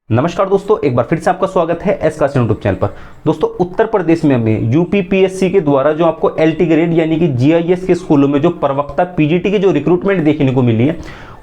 नमस्कार दोस्तों, एक बार फिर से आपका स्वागत है एस का यूट्यूब चैनल पर। दोस्तों, उत्तर प्रदेश में हमें यूपीपीएससी के द्वारा जो आपको एलटी ग्रेड यानी कि जीआईएस के स्कूलों में जो प्रवक्ता पीजीटी की जो रिक्रूटमेंट देखने को मिली है,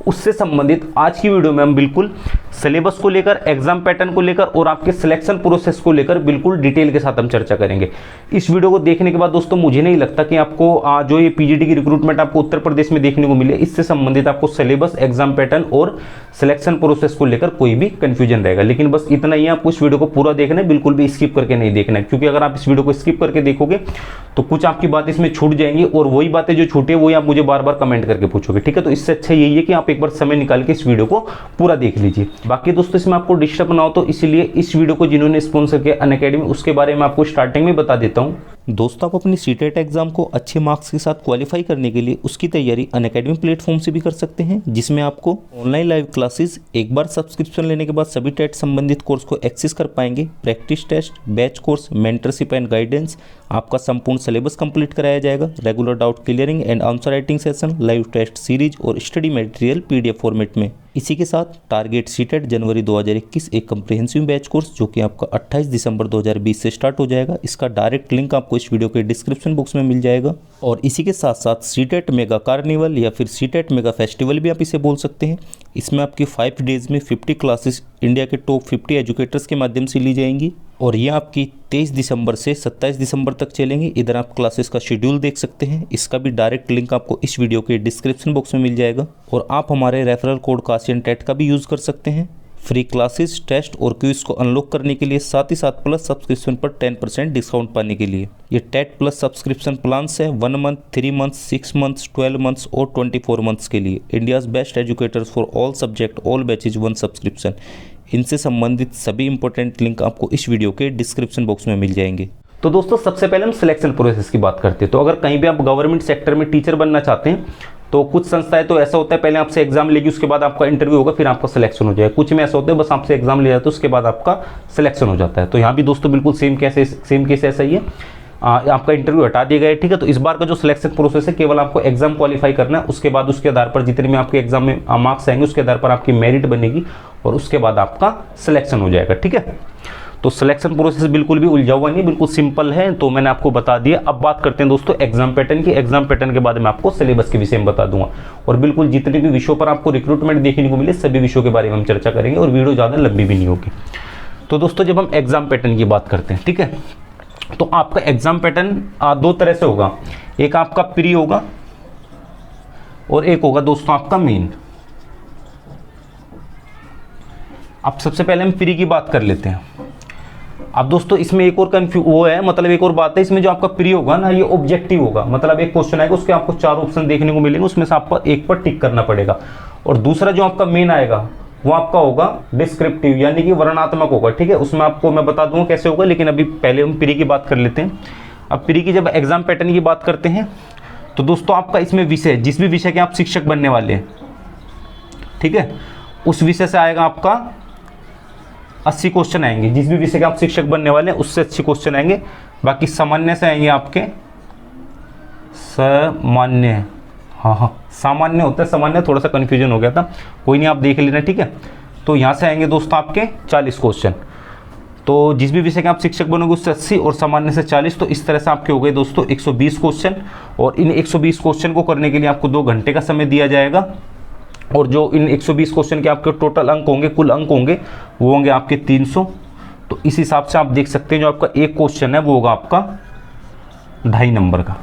उससे संबंधित आज की वीडियो में हम बिल्कुल सिलेबस को लेकर, एग्जाम पैटर्न को लेकर और आपके सिलेक्शन प्रोसेस को लेकर बिल्कुल डिटेल के साथ हम चर्चा करेंगे। इस वीडियो को देखने के बाद दोस्तों मुझे नहीं लगता कि आपको जो ये पीजीटी की रिक्रूटमेंट आपको उत्तर प्रदेश में देखने को मिली है, इससे संबंधित आपको सिलेबस, एग्जाम पैटर्न और सिलेक्शन प्रोसेस को लेकर कोई भी कंफ्यूजन रहेगा। लेकिन बस इतना ही, आपको इस वीडियो को पूरा देखना है, बिल्कुल भी स्किप करके नहीं देखना है, क्योंकि अगर आप इस वीडियो को स्किप करके देखोगे तो कुछ आपकी बात इसमें छूट जाएंगी और वही बातें जो छूटे वही आप मुझे बार बार कमेंट करके पूछोगे। ठीक है, तो इससे अच्छा यही है कि आप एक बार समय निकाल के इस वीडियो को पूरा देख लीजिए। बाकी दोस्तों, इसमें आपको डिस्टर्ब ना हो तो इसलिए इस वीडियो को जिन्होंने स्पॉन्सर किया अनअकैडमी, उसके बारे में आपको स्टार्टिंग में बता देता हूं। दोस्तों, आप अपनी सीटेट एग्जाम को अच्छे मार्क्स के साथ क्वालिफाई करने के लिए उसकी तैयारी अनअकैडमी प्लेटफॉर्म से भी कर सकते हैं, जिसमें आपको ऑनलाइन लाइव क्लासेस, एक बार सब्सक्रिप्शन लेने के बाद सभी टेट संबंधित कोर्स को एक्सेस कर पाएंगे। Practice test, batch course, mentorship and guidance, आपका संपूर्ण सिलेबस कंप्लीट कराया जाएगा। Regular doubt clearing and answer writing session, live test series और स्टडी मटेरियल पीडीएफ फॉर्मेट में। इसी के साथ टारगेट सीटेट जनवरी 2021 एक कम्प्रिहेंसिव बैच कोर्स जो कि आपका 28 दिसंबर 2020 से स्टार्ट हो जाएगा। इसका डायरेक्ट लिंक आपको इस वीडियो के डिस्क्रिप्शन बॉक्स में मिल जाएगा। और इसी के साथ साथ सीटेट मेगा कार्निवल या फिर सीटेट मेगा फेस्टिवल भी आप इसे बोल सकते हैं। इसमें आपकी 5 डेज में 50 क्लासेस इंडिया के टॉप 50 एजुकेटर्स के माध्यम से ली जाएंगी और ये आपकी 23 दिसंबर से 27 दिसंबर तक चलेंगे। इधर आप क्लासेस का शेड्यूल देख सकते हैं, इसका भी डायरेक्ट लिंक आपको इस वीडियो के डिस्क्रिप्शन बॉक्स में मिल जाएगा। और आप हमारे रेफरल कोड काशियन टेट का भी यूज़ कर सकते हैं फ्री क्लासेस, टेस्ट और क्विज को अनलॉक करने के लिए, साथ ही साथ प्लस सब्सक्रिप्शन पर 10% डिस्काउंट पाने के लिए। ये टेट प्लस सब्सक्रिप्शन प्लान्स है 1 मंथ, 3 मंथ्स, 6 मंथ्स, 12 मंथ्स और 24 मंथ्स के लिए। India's best educators for all subject, all batches, 1 subscription. इनसे संबंधित सभी इंपॉर्टेंट लिंक आपको इस वीडियो के डिस्क्रिप्शन बॉक्स में मिल जाएंगे। तो दोस्तों, सबसे पहले हम सिलेक्शन प्रोसेस की बात करते हैं। तो अगर कहीं भी आप गवर्नमेंट सेक्टर में टीचर बनना चाहते हैं तो कुछ संस्थाएं तो ऐसा होता है, पहले आपसे एग्जाम लेगी, उसके बाद आपका इंटरव्यू होगा, फिर आपका सिलेक्शन हो जाएगा। कुछ में ऐसा होता है बस आपसे एग्जाम ले जाते हैं, उसके बाद आपका सिलेक्शन हो जाता है। तो यहाँ भी दोस्तों बिल्कुल सेम केस ऐसा ही है। आपका इंटरव्यू हटा दिया गया है, ठीक है। तो इस बार का जो सिलेक्शन प्रोसेस है, केवल आपको एग्जाम क्वालिफाई करना है, उसके बाद उसके आधार पर जितने भी आपके एग्जाम में मार्क्स आएंगे उसके आधार पर आपकी मेरिट बनेगी और उसके बाद आपका सिलेक्शन हो जाएगा, ठीक है। तो सिलेक्शन प्रोसेस बिल्कुल भी उलझा हुआ नहीं, बिल्कुल सिंपल है। तो मैंने आपको बता दिया। अब बात करते हैं दोस्तों एग्जाम पैटर्न की। एग्जाम पैटर्न के बाद मैं आपको सिलेबस के विषय में बता दूंगा और बिल्कुल जितने भी विषयों पर आपको रिक्रूटमेंट देखने को मिले सभी विषयों के बारे में हम चर्चा करेंगे और वीडियो ज़्यादा लंबी भी नहीं होगी। तो दोस्तों, जब हम एग्जाम पैटर्न की बात करते हैं, ठीक है, तो आपका एग्जाम पैटर्न 2 तरह से होगा। एक आपका प्री होगा और एक होगा दोस्तों आपका मेन। अब सबसे पहले हम प्री की बात कर लेते हैं। अब दोस्तों, इसमें एक और एक और बात है, इसमें जो आपका प्री होगा ना, ये ऑब्जेक्टिव होगा। मतलब एक क्वेश्चन आएगा, उसके आपको 4 ऑप्शन देखने को मिलेंगे, उसमें से आपको एक पर टिक करना पड़ेगा। और दूसरा जो आपका मेन आएगा वो आपका होगा डिस्क्रिप्टिव, यानी कि वर्णनात्मक होगा, ठीक है। उसमें आपको मैं बता दूंगा कैसे होगा, लेकिन अभी पहले हम प्री की बात कर लेते हैं। अब प्री की जब एग्जाम पैटर्न की बात करते हैं तो दोस्तों आपका इसमें विषय, जिस भी विषय के आप शिक्षक बनने वाले हैं, ठीक है, उस विषय से आएगा आपका 80 क्वेश्चन आएंगे। जिस भी विषय के आप शिक्षक बनने वाले हैं उससे 80 क्वेश्चन आएंगे। बाकी सामान्य से आएंगे आपके सामान्य, हाँ सामान्य होता है, सामान्य थोड़ा सा कन्फ्यूजन हो गया था, कोई नहीं, आप देख लेना, ठीक है। तो यहाँ से आएंगे दोस्तों आपके 40 क्वेश्चन। तो जिस भी विषय के आप शिक्षक बनोगे उससे 80 और सामान्य से 40, तो इस तरह से आपके हो गए दोस्तों 120 क्वेश्चन। और इन 120 क्वेश्चन को करने के लिए आपको 2 घंटे का समय दिया जाएगा। और जो इन 120 क्वेश्चन के आपके टोटल अंक होंगे, कुल अंक होंगे, वो होंगे आपके 300। तो इस हिसाब से आप देख सकते हैं जो आपका एक क्वेश्चन है वो होगा आपका 2.5 नंबर का,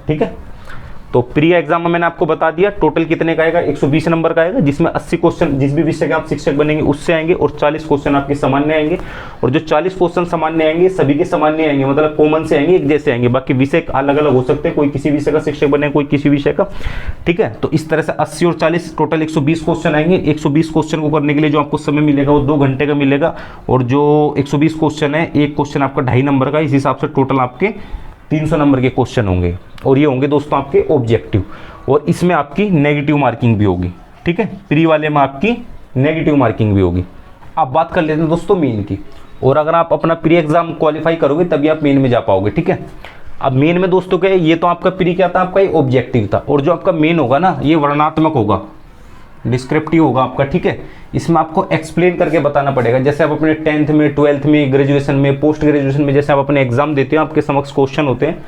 ठीक है। तो प्री एग्जाम में मैंने आपको बता दिया टोटल कितने का आएगा, 120 नंबर का आएगा, जिसमें 80 क्वेश्चन जिस भी विषय के आप शिक्षक बनेंगे उससे आएंगे और 40 क्वेश्चन आपके सामान्य आएंगे। और जो 40 क्वेश्चन सामान्य आएंगे सभी के सामान्य आएंगे, मतलब कॉमन से आएंगे, एक जैसे आएंगे। बाकी विषय अलग अलग हो सकते हैं, कोई किसी विषय का शिक्षक बने, कोई किसी विषय का, ठीक है। तो इस तरह से 80 और 40 टोटल 120 क्वेश्चन आएंगे। 120 क्वेश्चन को करने के लिए जो आपको समय मिलेगा वो 2 घंटे का मिलेगा। और जो 120 क्वेश्चन है, एक क्वेश्चन आपका 2.5 नंबर का, इस हिसाब से टोटल आपके 300 नंबर के क्वेश्चन होंगे। और ये होंगे दोस्तों आपके ऑब्जेक्टिव, और इसमें आपकी नेगेटिव मार्किंग भी होगी, ठीक है। प्री वाले में आपकी नेगेटिव मार्किंग भी होगी। अब बात कर लेते हैं दोस्तों मेन की। और अगर आप अपना प्री एग्जाम क्वालिफाई करोगे तभी आप मेन में जा पाओगे, ठीक है। अब मेन में दोस्तों क्या है, ये तो आपका प्री क्या था, आपका ये ऑब्जेक्टिव था। और जो आपका मेन होगा ना, ये वर्णनात्मक होगा, डिस्क्रिप्टिव होगा आपका, ठीक है। इसमें आपको एक्सप्लेन करके बताना पड़ेगा, जैसे आप अपने 10th में, 12th में, ग्रेजुएशन में, पोस्ट ग्रेजुएशन में जैसे आप अपने एग्जाम देते हो, आपके समक्ष क्वेश्चन होते हैं,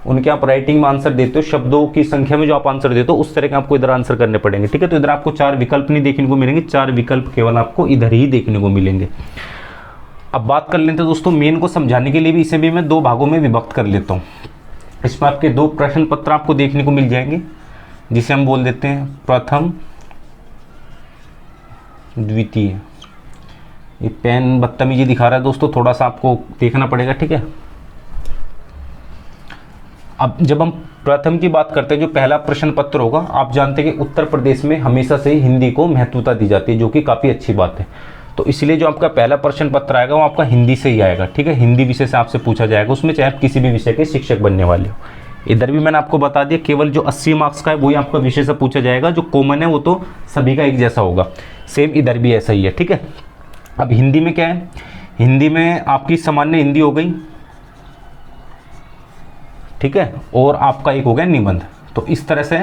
उनके आप राइटिंग में आंसर देते हो, शब्दों की संख्या में जो आप आंसर देते हो उस तरह के आपको इधर आंसर करने पड़ेंगे, ठीक है। तो इधर आपको 4 विकल्प नहीं देखने को मिलेंगे, 4 विकल्प केवल आपको इधर ही देखने को मिलेंगे। अब बात कर लेते हैं दोस्तों मेन को समझाने के लिए भी इसे भी मैं 2 भागों में विभक्त कर लेता हूँ। इसमें आपके 2 प्रश्न पत्र आपको देखने को मिल जाएंगे, जिसे हम बोल देते हैं प्रथम द्वितीय। ये पेन बदतमीजी दिखा रहा है दोस्तों, थोड़ा सा आपको देखना पड़ेगा, ठीक है। अब जब हम प्रथम की बात करते हैं, जो पहला प्रश्न पत्र होगा, आप जानते हैं कि उत्तर प्रदेश में हमेशा से ही हिंदी को महत्वता दी जाती है, जो कि काफ़ी अच्छी बात है। तो इसलिए जो आपका पहला प्रश्न पत्र आएगा वो आपका हिंदी से ही आएगा, ठीक है। हिंदी विषय से आपसे पूछा जाएगा, उसमें चाहे आप किसी भी विषय के शिक्षक बनने वाले हो। इधर भी मैंने आपको बता दिया, केवल जो 80 मार्क्स का है वही आपका विषय से पूछा जाएगा, जो कॉमन है वो तो सभी का एक जैसा होगा। सेम इधर भी ऐसा ही है, ठीक है। अब हिंदी में क्या है, हिंदी में आपकी सामान्य हिंदी हो गई, ठीक है, और आपका एक हो गया निबंध। तो इस तरह से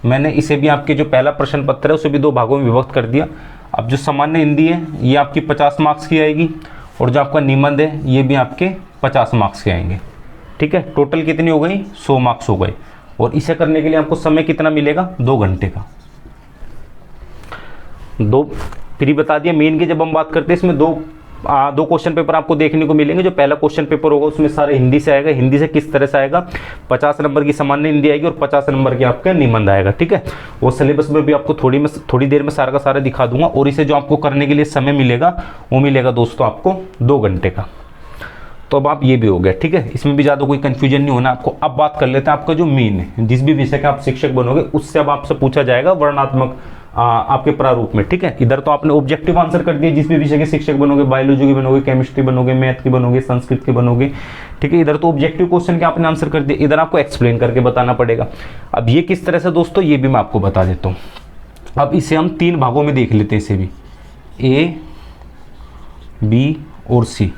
मैंने इसे भी आपके जो पहला प्रश्न पत्र है उसे भी 2 भागों में विभक्त कर दिया। अब जो सामान्य हिंदी है ये आपकी 50 मार्क्स की आएगी, और जो आपका निबंध है ये भी आपके 50 मार्क्स के आएंगे, ठीक है। टोटल कितनी हो गई, 100 मार्क्स हो गए। और इसे करने के लिए आपको समय कितना मिलेगा, 2 घंटे का। फिर ही बता दिया मेन की जब हम बात करते हैं इसमें दो क्वेश्चन पेपर आपको देखने को मिलेंगे। जो पहला क्वेश्चन पेपर होगा उसमें सारे हिंदी से आएगा। हिंदी से किस तरह से आएगा, 50 नंबर की सामान्य हिंदी आएगी और 50 नंबर की आपका निबंध आएगा, ठीक है। वो सिलेबस में भी आपको थोड़ी देर में सारा का सारा दिखा दूंगा। और इसे जो आपको करने के लिए समय मिलेगा वो मिलेगा दोस्तों आपको 2 घंटे का। तो अब आप ये भी हो गया, ठीक है। इसमें भी ज़्यादा कोई कंफ्यूजन नहीं होना आपको। अब बात कर लेते हैं आपका जो मेन है, जिस भी विषय का आप शिक्षक बनोगे उससे अब आपसे पूछा जाएगा वर्णनात्मक आपके प्रारूप में, ठीक है। इधर तो आपने ऑब्जेक्टिव आंसर कर दिया, जिस भी विषय के शिक्षक बनोगे, बायोलॉजी के बनोगे, केमिस्ट्री बनोगे, मैथ के बनोगे, संस्कृत के बनोगे, ठीक है। इधर तो ऑब्जेक्टिव क्वेश्चन के आपने आंसर कर दिया, इधर आपको एक्सप्लेन करके बताना पड़ेगा। अब ये किस तरह से दोस्तों, ये भी मैं आपको बता देता हूँ। अब इसे हम 3 भागों में देख लेते हैं, इसे भी A, B और C,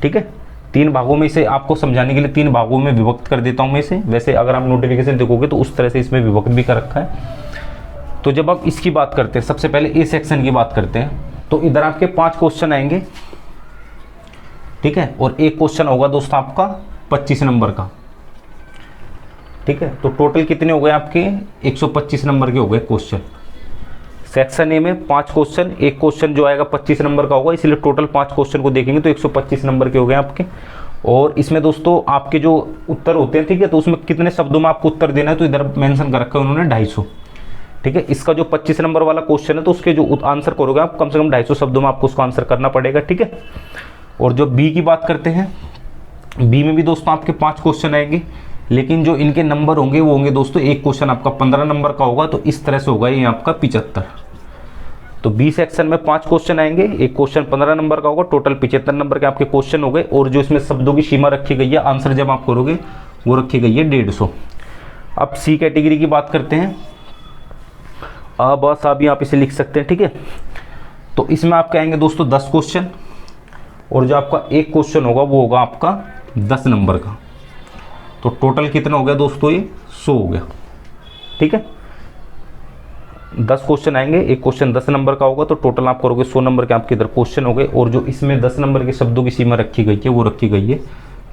ठीक है। 3 भागों में इसे आपको समझाने के लिए 3 भागों में विभक्त कर देता हूँ मैं इसे। वैसे अगर आप नोटिफिकेशन देखोगे तो उस तरह से इसमें विभक्त भी कर रखा है। तो जब आप इसकी बात करते हैं, सबसे पहले ए सेक्शन की बात करते हैं, तो इधर आपके 5 क्वेश्चन आएंगे, ठीक है। और एक क्वेश्चन होगा दोस्तों आपका 25 नंबर का, ठीक है। तो टोटल कितने हो गए आपके, 125 नंबर के हो गए क्वेश्चन। सेक्शन ए में 5 क्वेश्चन, एक क्वेश्चन जो आएगा 25 नंबर का होगा, इसलिए टोटल 5 क्वेश्चन को देखेंगे तो 125 नंबर के हो गए आपके। और इसमें दोस्तों आपके जो उत्तर होते हैं, ठीक है, तो उसमें कितने शब्दों में आपको उत्तर देना है, तो इधर मेंशन कर रखा है उन्होंने 250, ठीक है। इसका जो 25 नंबर वाला क्वेश्चन है तो उसके जो आंसर करोगे आप कम से कम 250 शब्दों में आपको उसको आंसर करना पड़ेगा, ठीक है। और जो बी की बात करते हैं, बी में भी दोस्तों आपके 5 क्वेश्चन आएंगे, लेकिन जो इनके नंबर होंगे वो होंगे दोस्तों, एक क्वेश्चन आपका 15 नंबर का होगा, तो इस तरह से होगा ये आपका 75। तो बी सेक्शन में 5 क्वेश्चन आएंगे, एक क्वेश्चन 15 नंबर का होगा, टोटल 75 नंबर के आपके क्वेश्चन हो गए। और जो इसमें शब्दों की सीमा रखी गई है, आंसर जब आप करोगे वो रखी गई है 150। अब सी कैटेगरी की बात करते हैं, बस अभी आप इसे लिख सकते हैं, ठीक है। तो इसमें आपके आएंगे दोस्तों 10 क्वेश्चन, और जो आपका एक क्वेश्चन होगा वो होगा आपका 10 नंबर का। तो टोटल कितना हो गया दोस्तों, ये 100 हो गया, ठीक है। 10 क्वेश्चन आएंगे, एक क्वेश्चन 10 नंबर का होगा, तो टोटल आप करोगे 100 नंबर के आपके इधर क्वेश्चन हो गए। और जो इसमें 10 नंबर के शब्दों की सीमा रखी गई है वो रखी गई है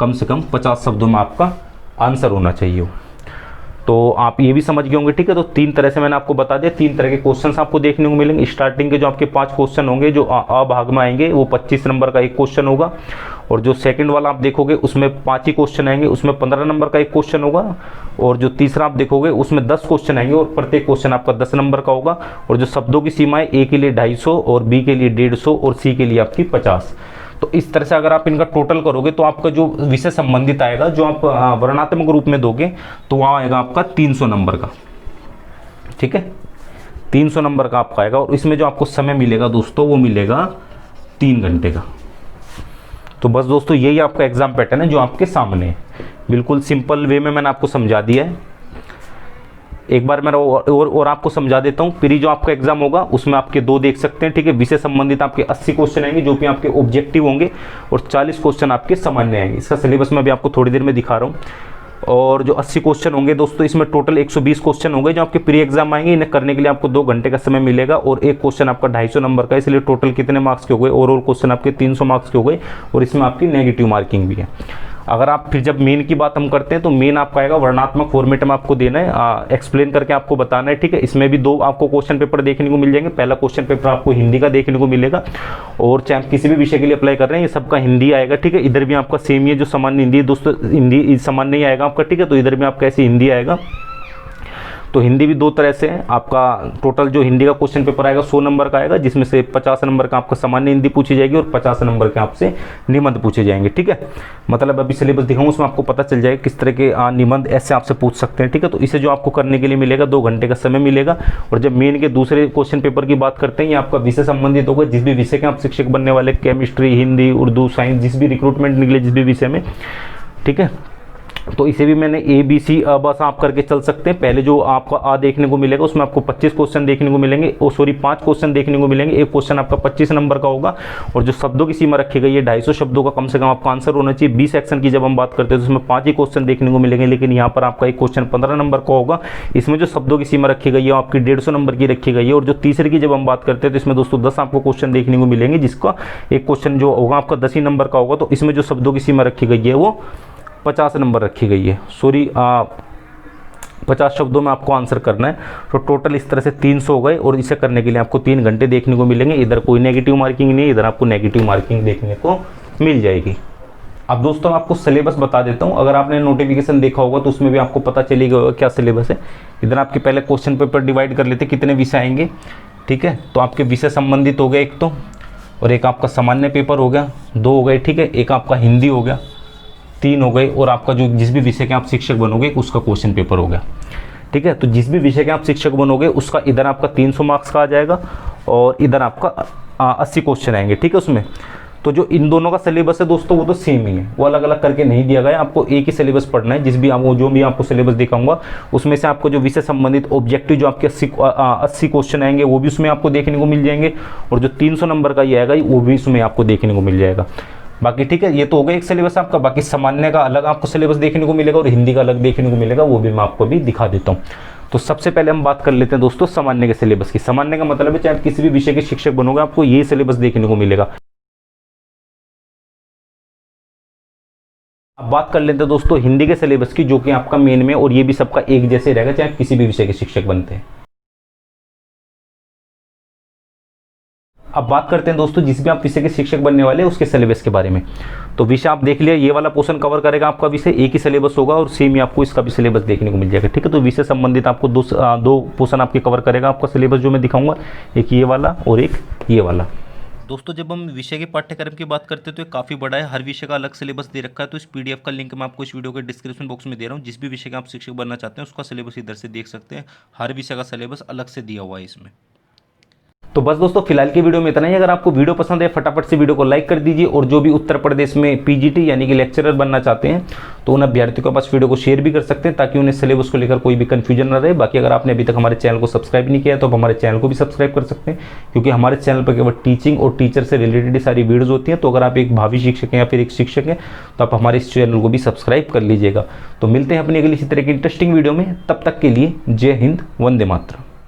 कम से कम 50 शब्दों में आपका आंसर होना चाहिए। तो आप ये भी समझ गए होंगे, ठीक है। तो 3 तरह से मैंने आपको बता दिया, 3 तरह के क्वेश्चंस आपको देखने को मिलेंगे। स्टार्टिंग के जो आपके 5 क्वेश्चन होंगे जो अ भाग में आएंगे, वो 25 नंबर का एक क्वेश्चन होगा। और जो सेकंड वाला आप देखोगे उसमें 5 ही क्वेश्चन आएंगे, उसमें 15 नंबर का एक क्वेश्चन होगा। और जो तीसरा आप देखोगे उसमें 10 क्वेश्चन आएंगे और प्रत्येक क्वेश्चन आपका 10 नंबर का होगा। और जो शब्दों की सीमाएं, ए के लिए 250 और बी के लिए 150 और सी के लिए आपकी 50। तो इस तरह से अगर आप इनका टोटल करोगे तो आपका जो विषय संबंधित आएगा, जो आप वर्णनात्मक रूप में दोगे, तो वहाँ आएगा आपका 300 नंबर का, ठीक है। 300 नंबर का आपका आएगा। और इसमें जो आपको समय मिलेगा दोस्तों वो मिलेगा 3 घंटे का। तो बस दोस्तों यही आपका एग्जाम पैटर्न है जो आपके सामने है। बिल्कुल सिंपल वे में मैंने आपको समझा दिया है। एक बार मैं और आपको समझा देता हूँ। प्री जो आपका एग्जाम होगा उसमें आपके 2 देख सकते हैं, ठीक है। विषय संबंधित आपके 80 क्वेश्चन आएंगे जो कि आपके ऑब्जेक्टिव होंगे, और 40 क्वेश्चन आपके सामान्य आएंगे। इसका सिलेबस मैं अभी आपको थोड़ी देर में दिखा रहा हूँ। और जो 80 क्वेश्चन होंगे दोस्तों, इसमें टोटल 120 क्वेश्चन होंगे जो आपके प्री एग्जाम आएंगे। इन्हें करने के लिए आपको 2 घंटे का समय मिलेगा और एक क्वेश्चन आपका 250 नंबर का, इसलिए टोटल कितने मार्क्स के हो गए, ओवरऑल क्वेश्चन आपके 300 मार्क्स के हो गए और इसमें आपकी नेगेटिव मार्किंग भी है। अगर आप फिर जब मेन की बात हम करते हैं तो मेन आपका आएगा वर्णात्मक फॉर्मेट में आपको देना है, एक्सप्लेन करके आपको बताना है, ठीक है। इसमें भी 2 आपको क्वेश्चन पेपर देखने को मिल जाएंगे। पहला क्वेश्चन पेपर आपको हिंदी का देखने को मिलेगा और चाहे किसी भी विषय के लिए अप्लाई कर रहे हैं ये सबका हिंदी आएगा, ठीक है। इधर भी आपका सेम ही है, जो सामान्य हिंदी दोस्तों, हिंदी सामान्य नहीं आएगा आपका, ठीक है। तो इधर भी आपका ऐसे हिंदी आएगा। तो हिंदी भी 2 तरह से है आपका। टोटल जो हिंदी का क्वेश्चन पेपर आएगा 100 नंबर का आएगा, जिसमें से 50 नंबर का आपका सामान्य हिंदी पूछी जाएगी और 50 नंबर के आपसे निबंध पूछे जाएंगे, ठीक है। मतलब अभी सिलेबस दिखाऊंगा उसमें आपको पता चल जाएगा किस तरह के निबंध ऐसे आपसे पूछ सकते हैं, ठीक है। तो इसे जो आपको करने के लिए मिलेगा 2 घंटे का समय मिलेगा। और जब मेन के दूसरे क्वेश्चन पेपर की बात करते हैं, ये आपका विषय संबंधित होगा, जिस भी विषय के आप शिक्षक बनने वाले, केमिस्ट्री, हिंदी, उर्दू, साइंस, जिस भी रिक्रूटमेंट निकले जिस भी विषय में, ठीक है। तो इसे भी मैंने ABC बस आप करके चल सकते हैं। पहले जो आपका देखने को मिलेगा उसमें आपको 25 क्वेश्चन देखने को मिलेंगे, 5 क्वेश्चन देखने को मिलेंगे। एक क्वेश्चन आपका 25 नंबर का होगा और जो शब्दों की सीमा रखी गई है 250 शब्दों का कम से कम आपका आंसर होना चाहिए। 20 सेक्शन की जब हम बात करते हैं तो उसमें 5 ही क्वेश्चन देखने को मिलेंगे, लेकिन यहाँ पर आपका एक क्वेश्चन 15 नंबर का होगा। इसमें जो शब्दों की सीमा रखी गई है आपकी 150 नंबर की रखी गई है। और जो तीसरे की जब हम बात करते हैं तो इसमें दोस्तों 10 आपको क्वेश्चन देखने को मिलेंगे, जिसका एक क्वेश्चन जो होगा आपका 10 ही नंबर का होगा। तो इसमें जो शब्दों की सीमा रखी गई है वो 50 नंबर रखी गई है, 50 शब्दों में आपको आंसर करना है। तो टोटल इस तरह से 300 हो गए और इसे करने के लिए आपको 3 घंटे देखने को मिलेंगे। इधर कोई नेगेटिव मार्किंग नहीं है, इधर आपको नेगेटिव मार्किंग देखने को मिल जाएगी। अब दोस्तों मैं आपको सिलेबस बता देता हूँ। अगर आपने नोटिफिकेशन देखा होगा तो उसमें भी आपको पता चलेगा होगा क्या सिलेबस है। इधर आपके पहले क्वेश्चन पेपर डिवाइड कर लेते कितने विषय आएंगे, ठीक है। तो आपके विषय संबंधित हो गए एक तो, और एक आपका सामान्य पेपर हो गया, 2 हो गए, ठीक है। एक आपका हिंदी हो गया, 3 हो गए। और आपका जो जिस भी विषय के आप शिक्षक बनोगे उसका क्वेश्चन पेपर हो गया, ठीक है। तो जिस भी विषय के आप शिक्षक बनोगे उसका इधर आपका 300 मार्क्स का आ जाएगा और इधर आपका 80 क्वेश्चन आएंगे, ठीक है उसमें। तो जो इन दोनों का सिलेबस है दोस्तों वो तो सेम ही है, वो अलग अलग करके नहीं दिया गया है। आपको एक ही सिलेबस पढ़ना है। जो भी आपको सिलेबस दिखाऊंगा उसमें से आपको जो विषय संबंधित ऑब्जेक्टिव जो आपके 80 क्वेश्चन आएंगे वो भी उसमें आपको देखने को मिल जाएंगे और जो 300 नंबर का ये आएगा वो भी उसमें आपको देखने को मिल जाएगा। बाकी ठीक है, ये तो हो गया एक सिलेबस आपका। बाकी सामान्य का अलग आपको सिलेबस देखने को मिलेगा और हिंदी का अलग देखने को मिलेगा, वो भी मैं आपको अभी दिखा देता हूँ। तो सबसे पहले हम बात कर लेते हैं दोस्तों सामान्य के सिलेबस की। सामान्य का मतलब है चाहे आप किसी भी विषय के शिक्षक बनोगे आपको ये सिलेबस देखने को मिलेगा। अब बात कर लेते हैं दोस्तों हिंदी के सिलेबस की, जो कि आपका मेन में, और ये भी सबका एक जैसे रहेगा चाहे आप किसी भी विषय के शिक्षक बनते हैं। अब बात करते हैं दोस्तों जिस भी आप विषय के शिक्षक बनने वाले हैं उसके सिलेबस के बारे में। तो विषय आप देख लिया, ये वाला पोर्शन कवर करेगा आपका विषय, एक ही सिलेबस होगा और सेम ही आपको इसका भी सिलेबस देखने को मिल जाएगा, ठीक है। तो विषय संबंधित आपको दो पोर्शन आपके कवर करेगा आपका सिलेबस जो मैं दिखाऊंगा, एक ये वाला और एक ये वाला। दोस्तों जब हम विषय के पाठ्यक्रम की बात करते हैं तो ये काफ़ी बड़ा है, हर विषय का अलग सिलेबस दे रखा है। तो इस PDF का लिंक मैं आपको इस वीडियो के डिस्क्रिप्शन बॉक्स में दे रहा हूँ। जिस भी विषय का आप शिक्षक बनना चाहते हैं उसका सिलेबस इधर से देख सकते हैं। हर विषय का सिलेबस अलग से दिया हुआ है इसमें। तो बस दोस्तों फिलहाल की वीडियो में इतना ही। अगर आपको वीडियो पसंद है फटाफट से वीडियो को लाइक कर दीजिए, और जो भी उत्तर प्रदेश में PGT यानी कि लेक्चरर बनना चाहते हैं तो उन अभ्यर्थियों के पास वीडियो को शेयर भी कर सकते हैं ताकि उन्हें सिलेबस को लेकर कोई भी कंफ्यूजन ना रहे। बाकी अगर आपने अभी तक हमारे चैनल को सब्सक्राइब नहीं किया है तो आप हमारे चैनल को भी सब्सक्राइब कर सकते हैं, क्योंकि हमारे चैनल पर केवल टीचिंग और टीचर से रिलेटेड सारी वीडियोज़ होती हैं। तो अगर आप एक भावी शिक्षक हैं या फिर एक शिक्षक हैं तो आप हमारे इस चैनल को भी सब्सक्राइब कर लीजिएगा। तो मिलते हैं अपनी अगली इसी तरह की इंटरेस्टिंग वीडियो में, तब तक के लिए जय हिंद, वंदे मातरम।